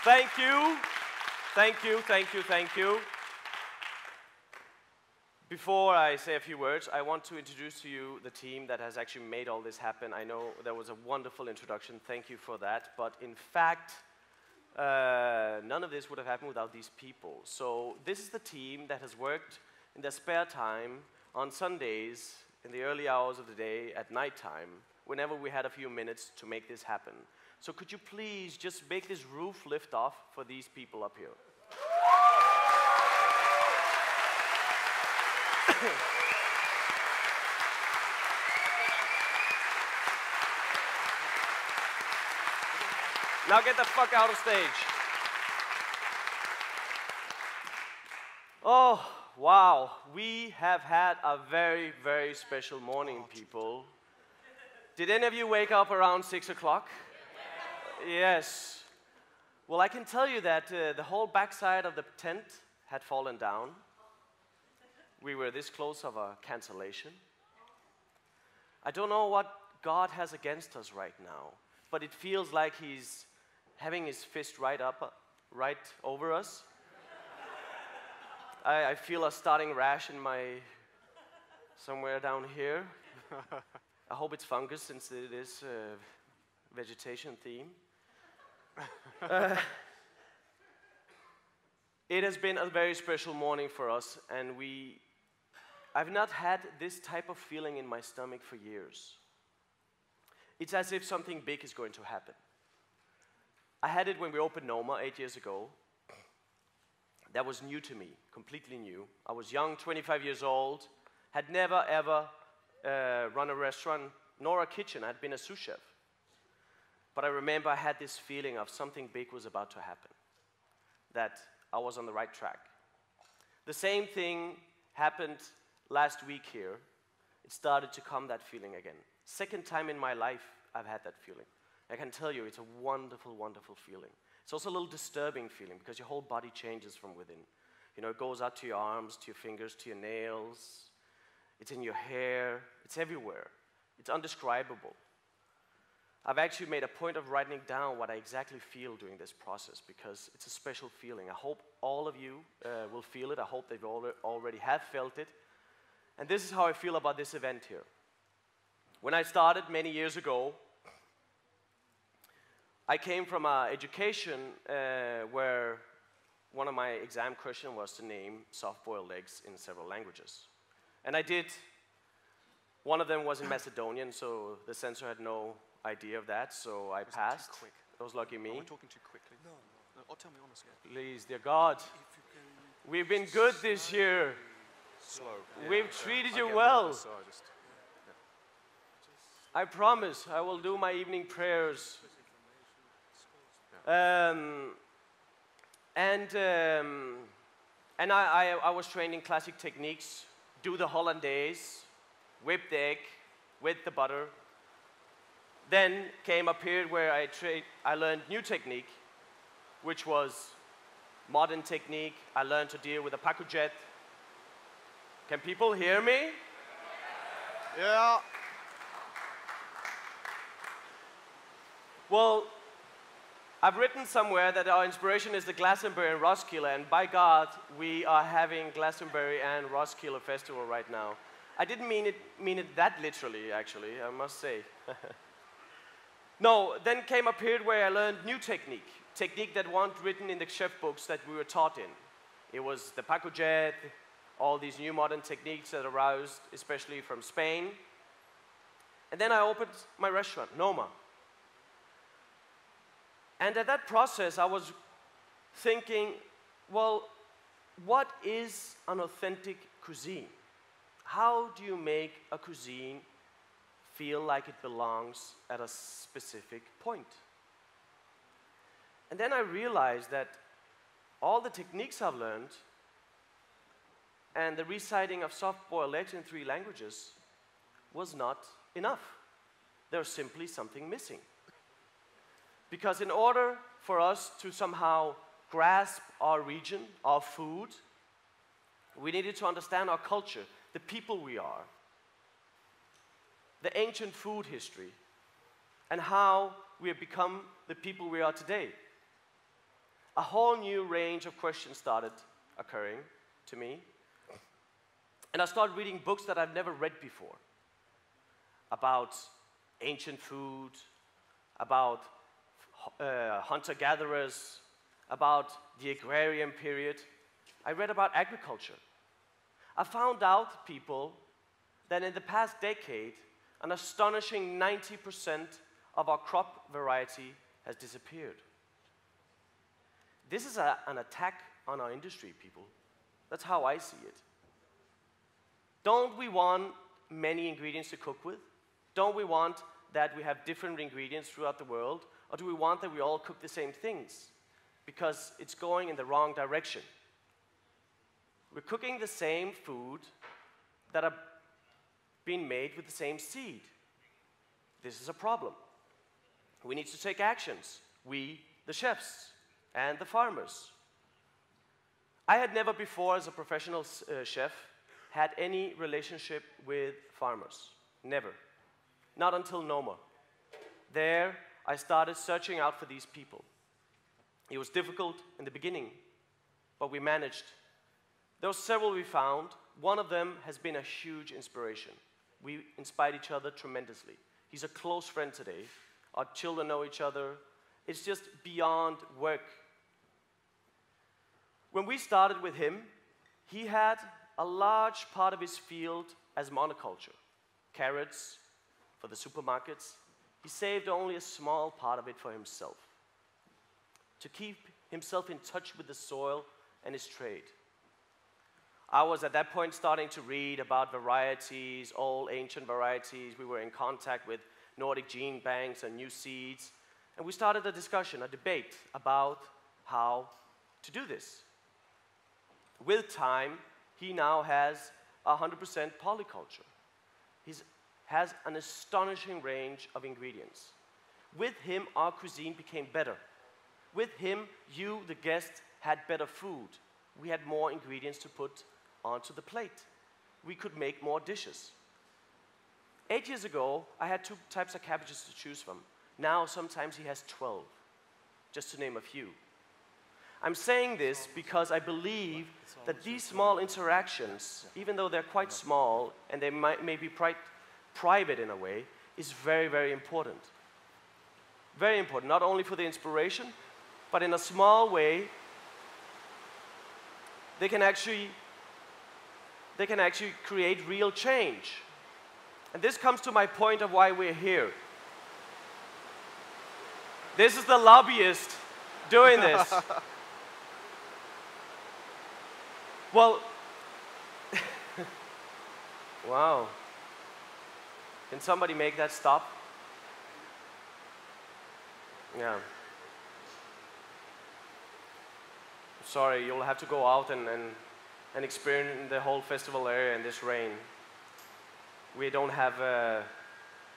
Thank you. Thank you, thank you, thank you. Before I say a few words, I want to introduce to you the team that has actually made all this happen. I know there was a wonderful introduction. Thank you for that. But in fact, none of this would have happened without these people. So this is the team that has worked in their spare time on Sundays, in the early hours of the day, at nighttime, whenever we had a few minutes to make this happen. So could you please just make this roof lift off for these people up here? Now get the fuck out of stage. Oh, wow. We have had a very, very special morning, people. Did any of you wake up around 6 o'clock? Yes. Well, I can tell you that the whole backside of the tent had fallen down. We were this close of a cancellation. I don't know what God has against us right now, but it feels like He's having His fist right over us. I feel a starting rash in somewhere down here. I hope it's fungus since it is vegetation theme. It has been a very special morning for us, and I've not had this type of feeling in my stomach for years. It's as if something big is going to happen. I had it when we opened Noma 8 years ago. That was new to me, completely new. I was young, 25 years old, had never ever run a restaurant, nor a kitchen. I'd been a sous chef. But I remember I had this feeling of something big was about to happen, that I was on the right track. The same thing happened last week here. It started to come, that feeling again. Second time in my life I've had that feeling. I can tell you it's a wonderful, wonderful feeling. It's also a little disturbing feeling because your whole body changes from within. You know, it goes out to your arms, to your fingers, to your nails. It's in your hair. It's everywhere. It's undescribable. I've actually made a point of writing down what I exactly feel during this process because it's a special feeling. I hope all of you will feel it. I hope they've already have felt it. And this is how I feel about this event here. When I started many years ago, I came from an education where one of my exam questions was to name soft-boiled eggs in several languages. And I did. One of them was in Macedonian, so the censor had no idea of that, so I passed. Too quick. That was lucky me. We're talking too quickly. No. Oh, tell me honestly. Please, dear God. We've been good this year. Slow. We've treated you well. I promise I will do my evening prayers. And I was trained in classic techniques. Do the hollandaise, whip the egg with the butter. Then came a period where I learned new technique, which was modern technique. I learned to deal with a pacojet. Can people hear me? Yeah. Well, I've written somewhere that our inspiration is the Glastonbury and Roskilde, and by God, we are having Glastonbury and Roskilde Festival right now. I didn't mean it that literally, actually, I must say. No, then came a period where I learned new technique that weren't written in the chef books that we were taught in. It was the pacojet, all these new modern techniques that arose, especially from Spain. And then I opened my restaurant, Noma. And at that process, I was thinking, well, what is an authentic cuisine? How do you make a cuisine feel like it belongs at a specific point? And then I realized that all the techniques I've learned and the reciting of soft-boiled eggs in 3 languages was not enough. There's simply something missing. Because in order for us to somehow grasp our region, our food, we needed to understand our culture, the people we are, the ancient food history, and how we have become the people we are today. a whole new range of questions started occurring to me. And I started reading books that I've never read before about ancient food, about hunter-gatherers, about the agrarian period. I read about agriculture. I found out, people, that in the past decade, an astonishing 90% of our crop variety has disappeared. This is an attack on our industry, people. That's how I see it. Don't we want many ingredients to cook with? Don't we want that we have different ingredients throughout the world? Or do we want that we all cook the same things? Because it's going in the wrong direction. We're cooking the same food that are being made with the same seed. This is a problem. We need to take actions. We, the chefs, and the farmers. I had never before, as a professional chef, had any relationship with farmers. Never. Not until Noma. There, I started searching out for these people. It was difficult in the beginning, but we managed. There were several we found. One of them has been a huge inspiration. We inspired each other tremendously. He's a close friend today. Our children know each other. It's just beyond work. When we started with him, he had a large part of his field as monoculture. Carrots for the supermarkets. He saved only a small part of it for himself, to keep himself in touch with the soil and his trade. I was at that point starting to read about varieties, old ancient varieties. We were in contact with Nordic gene banks and new seeds. And we started a discussion, a debate about how to do this. With time, he now has 100% polyculture. He has an astonishing range of ingredients. With him, our cuisine became better. With him, you, the guest, had better food. We had more ingredients to put onto the plate. We could make more dishes. 8 years ago, I had 2 types of cabbages to choose from. Now, sometimes he has 12, just to name a few. I'm saying this because I believe that these small interactions, even though they're quite small and they may be private in a way, is very, very important. Very important, not only for the inspiration, but in a small way, they can actually create real change. And this comes to my point of why we're here. This is the lobbyist doing this. Well, wow. Can somebody make that stop? Yeah. Sorry, you'll have to go out and experience the whole festival area in this rain. We don't have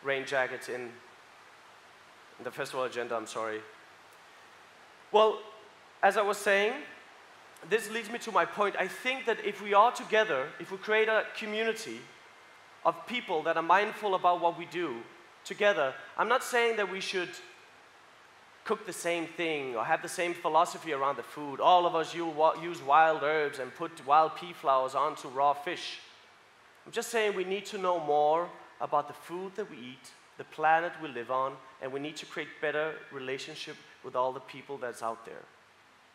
rain jackets in the festival agenda, I'm sorry. Well, as I was saying, this leads me to my point. I think that if we are together, if we create a community of people that are mindful about what we do together, I'm not saying that we should cook the same thing or have the same philosophy around the food. All of us use wild herbs and put wild pea flowers onto raw fish. I'm just saying we need to know more about the food that we eat, the planet we live on, and we need to create better relationship with all the people that's out there.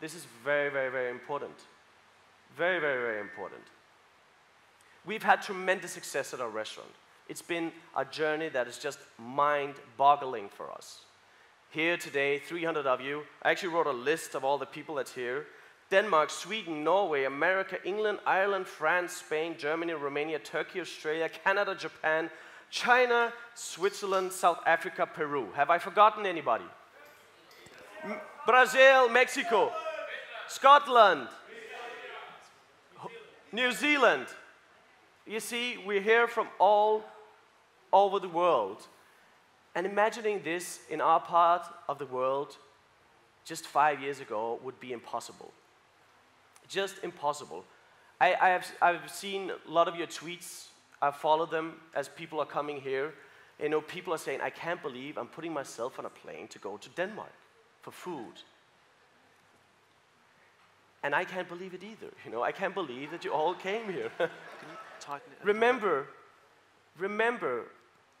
This is very, very, very important. Very, very, very important. We've had tremendous success at our restaurant. It's been a journey that is just mind-boggling for us. Here today, 300 of you. I actually wrote a list of all the people that's here. Denmark, Sweden, Norway, America, England, Ireland, France, Spain, Germany, Romania, Turkey, Australia, Canada, Japan, China, Switzerland, South Africa, Peru. Have I forgotten anybody? Brazil, Mexico, Scotland, New Zealand. You see, we're here from all over the world. And imagining this in our part of the world just 5 years ago would be impossible. Just impossible. I've seen a lot of your tweets. I've followed them as people are coming here. You know, people are saying, I can't believe I'm putting myself on a plane to go to Denmark for food. And I can't believe it either. You know, I can't believe that you all came here. Can you tighten it? Remember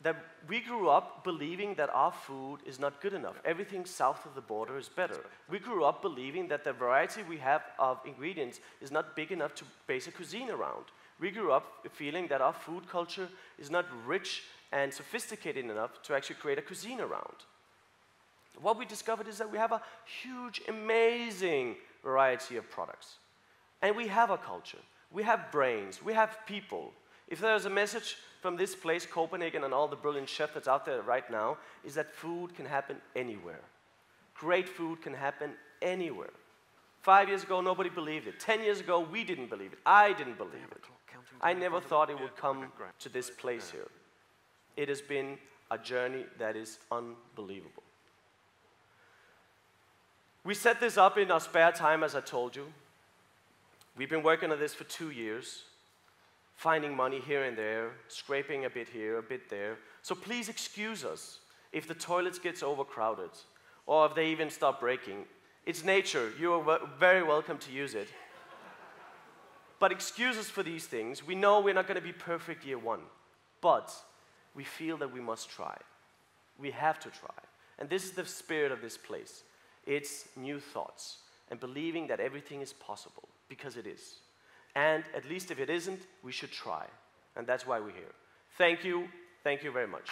that we grew up believing that our food is not good enough. Everything south of the border is better. We grew up believing that the variety we have of ingredients is not big enough to base a cuisine around. We grew up feeling that our food culture is not rich and sophisticated enough to actually create a cuisine around. What we discovered is that we have a huge, amazing variety of products. And we have a culture. We have brains. We have people. If there's a message from this place, Copenhagen, and all the brilliant chefs that's out there right now, is that food can happen anywhere. Great food can happen anywhere. 5 years ago, nobody believed it. 10 years ago, we didn't believe it. I didn't believe it. I never thought it would come to this place here. It has been a journey that is unbelievable. We set this up in our spare time, as I told you. We've been working on this for 2 years, finding money here and there, scraping a bit here, a bit there. So please excuse us if the toilets gets overcrowded, or if they even stop breaking. It's nature. You are very welcome to use it. But excuse us for these things. We know we're not going to be perfect year one, but we feel that we must try. We have to try. And this is the spirit of this place. It's new thoughts and believing that everything is possible, because it is. And at least if it isn't, we should try. And that's why we're here. Thank you. Thank you very much.